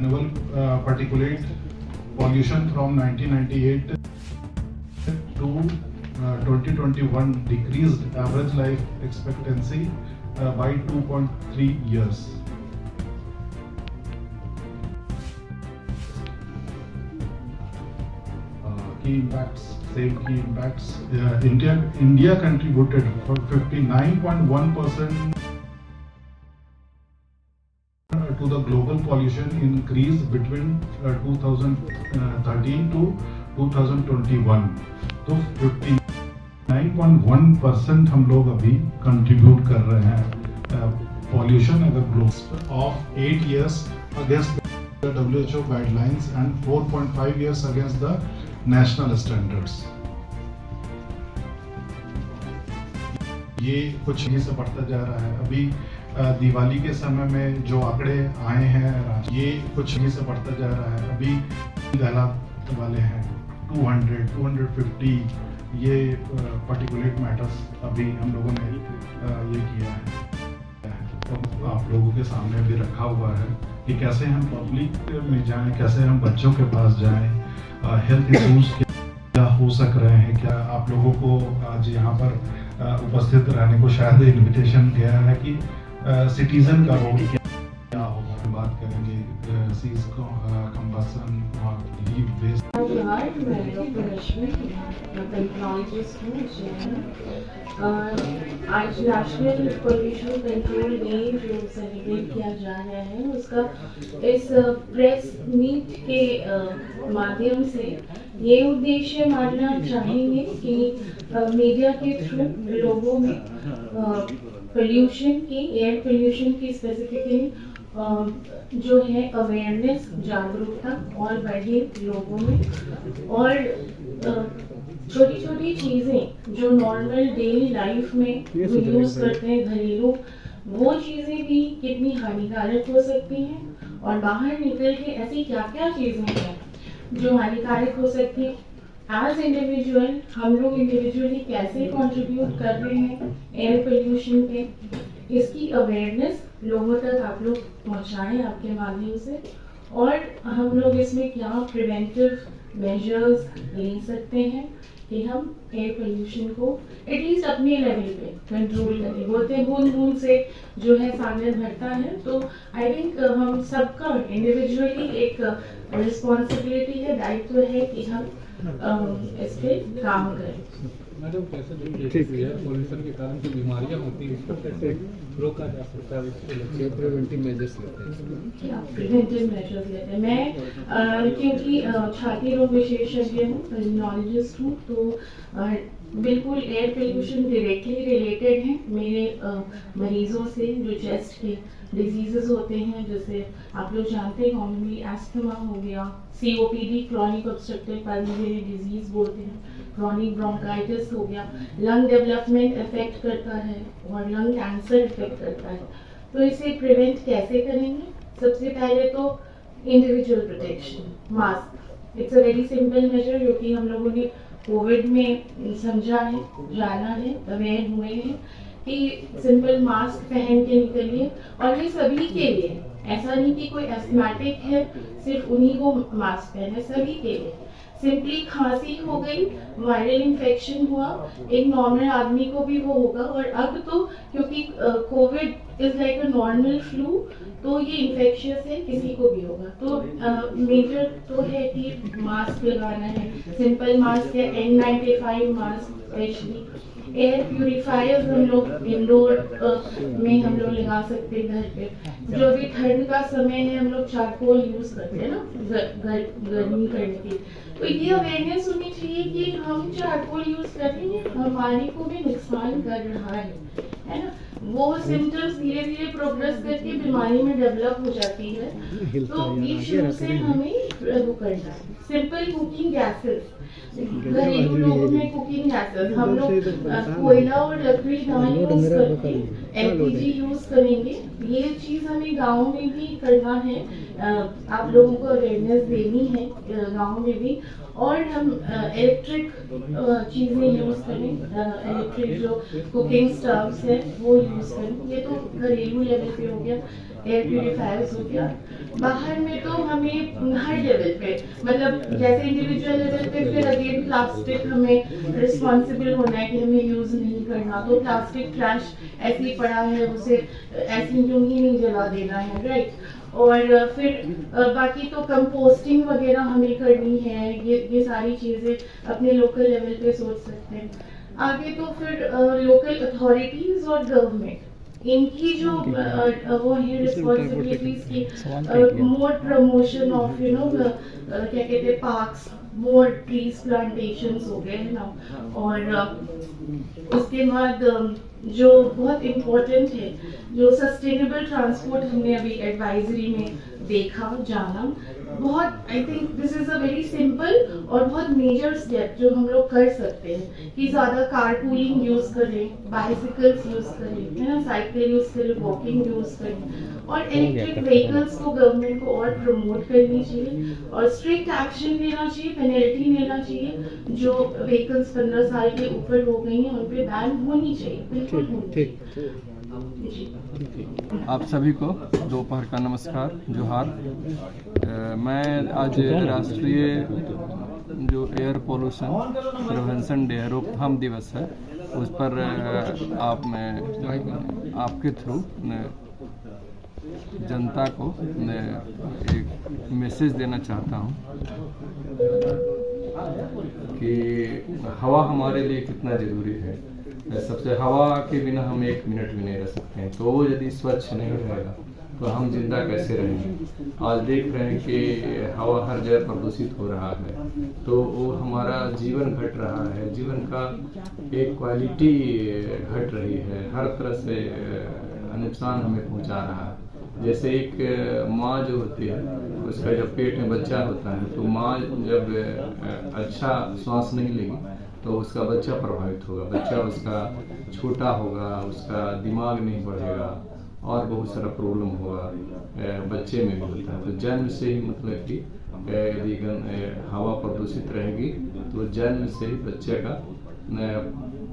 annual particulate pollution from 1998 to 2021 decreased average life expectancy by 2.3 years. Key impacts, same key impacts. India contributed for 59.1% to the global pollution increase between 2013 to 2021. तो 59.1% हम लोग अभी contribute कर रहे हैं pollution अगर global of 8 years against the WHO guidelines and 4.5 years against the national standards. ये कुछ ही से बढ़ता जा रहा है। अभी दिवाली के समय में जो आंकड़े आए हैं ये कुछ ही से बढ़ता जा रहा है। अभी हालात वाले हैं 200, 250 ये पार्टिकुलेट मैटर्स अभी हम लोगों ने ये किया है। तो आप लोगों के सामने भी रखा हुआ है कि कैसे हम पब्लिक में जाएं, कैसे हम बच्चों के पास जाएं, हेल्थ इश्यूज क्या हो सक रहे हैं, क्या आप लोगों को आज यहाँ पर उपस्थित रहने को शायद इनविटेशन गया है कि सिटीजन का रोल क्या होगा। बात करेंगे सीज कंबसन और लीव वेस्ट। आज नेशनल पोल्यूशन कंट्रोल डे जो सेलिब्रेट किया जा रहा है उसका इस प्रेस मीट के माध्यम से ये उद्देश्य मानना चाहेंगे कि मीडिया के थ्रू लोगों में पोल्यूशन की, एयर पोल्यूशन की स्पेसिफिकली जो है अवेयरनेस, जागरूकता और बढ़े लोगों में, और छोटी छोटी चीज़ें जो नॉर्मल डेली लाइफ में यूज़ करते हैं घरेलू, वो चीज़ें भी कितनी हानिकारक हो सकती हैं, और बाहर निकल के ऐसी क्या क्या चीज़ें हैं जो हानिकारक हो सकती हैं। एज इंडिविजुअल हम लोग इंडिविजुअली कैसे कंट्रीब्यूट कर रहे हैं एयर पोल्यूशन पे, इसकी अवेयरनेस लोगों तक आप लोग पहुंचाएं आपके माध्यम से, और हम लोग इसमें क्या प्रिवेंटिव मेजर्स ले सकते हैं कि हम एयर पोल्यूशन को एटलीस्ट अपने लेवल पे कंट्रोल करें। बोलते हैं बूंद बूंद से जो है सागर भरता है, तो आई थिंक हम सबका इंडिविजुअली एक रिस्पॉन्सिबिलिटी है, दायित्व है कि हम इस पे काम करें। मैडम कैसे पॉल्यूशन के कारण जो बीमारियां होती हैं उसको कैसे रोका जा सकता है, प्रिवेंटिव मेजर्स लेते हैं? प्रिवेंटिव मेजर्स लेते हैं। मैं क्योंकि छाती रोग विशेषज्ञ हूँ, पल्मोनोलॉजिस्ट हूँ, तो बिल्कुल एयर पोल्यूशन डायरेक्टली रिलेटेड है मेरे मरीजों से जो चेस्ट के डिजीजेस होते हैं, जैसे आप लोग जानते हैं कॉमनली एस्थमा हो गया, COPD chronic obstructive pulmonary disease बोलते हैं, क्रॉनिक ब्रोंकाइटिस हो गया, लंग डेवलपमेंट इफेक्ट करता है और लंग कैंसर इफेक्ट करता है। तो इसे प्रिवेंट कैसे करेंगे? सबसे पहले तो individual protection, mask, it's a very simple measure जो कि हम लोगों ने कोविड में समझा है, जाना है, अवेयर हुए हैं कि सिंपल मास्क पहन के निकलिए, और ये सभी के लिए, ऐसा नहीं कि कोई एस्थमेटिक है सिर्फ उन्हीं को मास्क पहने, सभी के लिए। सिंपली खांसी हो गई, वायरल इन्फेक्शन हुआ, एक नॉर्मल आदमी को भी वो होगा, और अब तो क्योंकि Covid is like a normal flu, तो ये इन्फेक्शियस है, किसी को भी होगा। तो मेजर तो है कि मास्क लगाना है, सिंपल मास्क या N95 mask, specially air purifiers हम लोग इंडोर में हम लोग लगा सकते हैं घर पे। जो भी ठंड का समय है हम लोग चारकोल यूज करते हैं ना गर्मी करने के लिए, तो ये अवेयरनेस होनी चाहिए कि हम चारकोल यूज करेंगे हमारे को भी नुकसान कर रहा है ना। वो सिम्टम्स धीरे धीरे प्रोग्रेस करके बीमारी में डेवलप हो जाती है, तो ये शुरू से हमें वो करना है। सिंपल कुकिंग गैसेस, घरेलू लोगों में कुकिंग गैसेस हम लोग कोयला और लकड़ी ना यूज करके एलपीजी यूज करेंगे। ये चीज हमें गाँव में भी करना है, आप लोगों को अवेयरनेस देनी है गाँव में भी। और हम इलेक्ट्रिक चीज़ें यूज़ करें, इलेक्ट्रिक जो कुकिंग स्टव्स है वो यूज़ करें। ये तो घरेलू लेवल पे हो गया, एयर प्यूरिफायर्स हो गया। बाहर में तो हमें हर लेवल पे, मतलब जैसे इंडिविजुअल लेवल पे फिर अगेन प्लास्टिक हमें रिस्पॉन्सिबल होना है कि हमें यूज़ नहीं करना। तो प्लास्टिक ट्रैश ऐसे ही पड़ा है, उसे ऐसे यूं ही नहीं जला देना है, राइट। और फिर बाकी तो कंपोस्टिंग वगैरह हमें करनी है। ये सारी चीज़ें अपने लोकल लेवल पे सोच सकते हैं। आगे तो फिर लोकल अथॉरिटीज़ और गवर्नमेंट, इनकी जो वो है रिस्पॉन्सिबिलिटीज की, मोर प्रमोशन ऑफ क्या कहते हैं पार्क्स, मोर ट्रीज प्लांटेशंस हो गए है ना। और उसके बाद जो बहुत इम्पोर्टेंट है, जो सस्टेनेबल ट्रांसपोर्ट हमने अभी एडवाइजरी में देखा जाना, बहुत I think this is a very simple और बहुत मेजर स्टेप जो हम लोग कर सकते हैं कि ज़्यादा कार पूलिंग यूज़ करें, बाइसिकल्स यूज़ करें, है ना, साइकिल यूज़ करें, वॉकिंग यूज़ करें। और इलेक्ट्रिक व्हीकल्स को गवर्नमेंट को और प्रमोट करनी चाहिए और स्ट्रिक्ट एक्शन लेना चाहिए, पेनल्टी लेना चाहिए। जो व्हीकल्स 15 साल के ऊपर हो गई हैं उन पे बैन होनी चाहिए, बिल्कुल होनी चाहिए। आप सभी को दोपहर का नमस्कार, जोहार। मैं आज राष्ट्रीय जो एयर पोल्यूशन प्रिवेंशन डे है, रोकथाम दिवस है, उस पर आपके थ्रू जनता को एक मैसेज देना चाहता हूँ कि हवा हमारे लिए कितना ज़रूरी है। सबसे हवा के बिना हम 1 मिनट भी नहीं रह सकते हैं, तो वो यदि स्वच्छ नहीं रहेगा तो हम जिंदा कैसे रहेंगे। आज देख रहे हैं कि हवा हर जगह प्रदूषित हो रहा है, तो वो हमारा जीवन घट रहा है, जीवन का एक क्वालिटी घट रही है, हर तरह से नुकसान हमें पहुंचा रहा है। जैसे एक माँ जो होती है, उसका जब पेट में बच्चा होता है तो माँ जब अच्छा श्वास नहीं लेगी तो उसका बच्चा प्रभावित होगा, बच्चा उसका छोटा होगा, उसका दिमाग नहीं बढ़ेगा और बहुत सारा प्रॉब्लम होगा, बच्चे में भी होता है। तो जन्म से ही मतलब कि यदि हवा प्रदूषित रहेगी तो जन्म से ही बच्चे का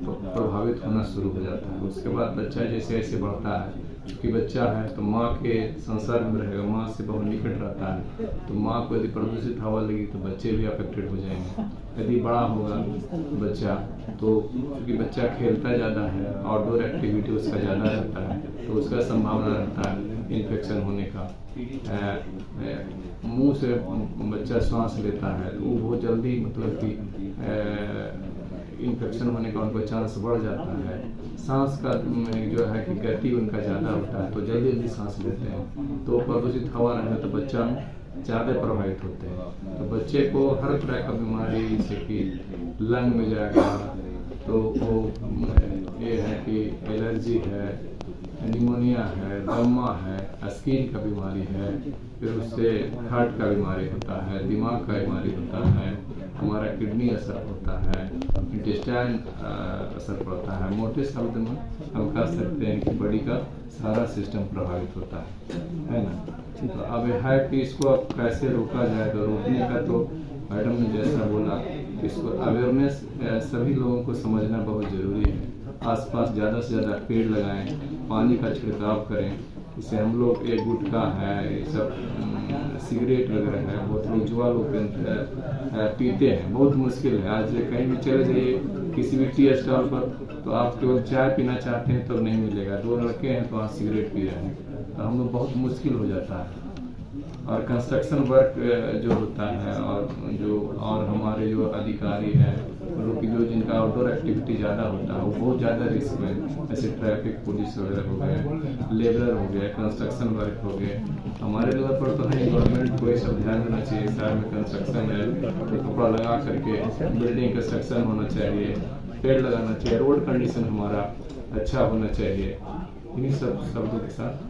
प्रभावित होना शुरू हो जाता है। उसके बाद बच्चा जैसे जैसे बढ़ता है, क्योंकि बच्चा है तो माँ के संसर्ग में रहेगा, माँ से बहुत निकट रहता है, तो माँ को यदि प्रदूषित हवा लगी तो बच्चे भी अफेक्टेड हो जाएंगे। यदि बड़ा होगा बच्चा तो क्योंकि बच्चा खेलता ज़्यादा है, आउटडोर एक्टिविटी उसका ज़्यादा रहता है, तो उसका संभावना रहता है इन्फेक्शन होने का। मुंह से बच्चा श्वास लेता है तो वो बहुत जल्दी मतलब कि इन्फेक्शन होने का उनको चांस बढ़ जाता है। सांस का जो है कि गति उनका ज़्यादा होता है तो जल्दी जल्दी सांस लेते हैं, तो प्रदूषित हवा रहे तो बच्चा ज़्यादा प्रभावित होते हैं। तो बच्चे को हर तरह का बीमारी जैसे कि लंग में जाएगा तो वो ये है कि एलर्जी है, निमोनिया है, दमा है, स्किन का बीमारी है, फिर उससे हार्ट का बीमारी होता है, दिमाग का बीमारी होता है, हमारा किडनी असर होता है, इंटेस्टाइन असर पड़ता है। मोटे शब्द में हम कह सकते हैं कि बॉडी का सारा सिस्टम प्रभावित होता है ना। तो अब है कि इसको अब कैसे रोका जाए, तो रोकने का तो मैडम ने जैसा बोला, इसको अवेयरनेस सभी लोगों को समझना बहुत ज़रूरी है। आसपास ज़्यादा से ज़्यादा पेड़ लगाएं, पानी का छिड़काव करें। इससे हम लोग ये गुटखा है, ये सब सिगरेट वगैरह है, बहुत लोग जुआ लोग पीते हैं, बहुत मुश्किल है। आज कहीं भी चले जाइए किसी भी टी स्टॉल पर तो आप केवल चाय पीना चाहते हैं तो नहीं मिलेगा, 2 लड़के हैं तो वहाँ सिगरेट पी रहे हैं, तो हम लोग बहुत मुश्किल हो जाता है। और कंस्ट्रक्शन वर्क जो होता है और हमारे जो अधिकारी हैं जो जिनका आउटडोर एक्टिविटी ज़्यादा होता है वो बहुत ज़्यादा रिस्क में, जैसे ट्रैफिक पुलिस वगैरह हो गए, लेबर हो गए, कंस्ट्रक्शन वर्क हो गए। हमारे लेवल पर तो है गवर्नमेंट को ये सब ध्यान देना चाहिए। शहर में कंस्ट्रक्शन है तो कपड़ा लगा करके बिल्डिंग कंस्ट्रक्शन होना चाहिए, पेड़ लगाना चाहिए, रोड कंडीशन हमारा अच्छा होना चाहिए। इन्हीं सब शब्दों के साथ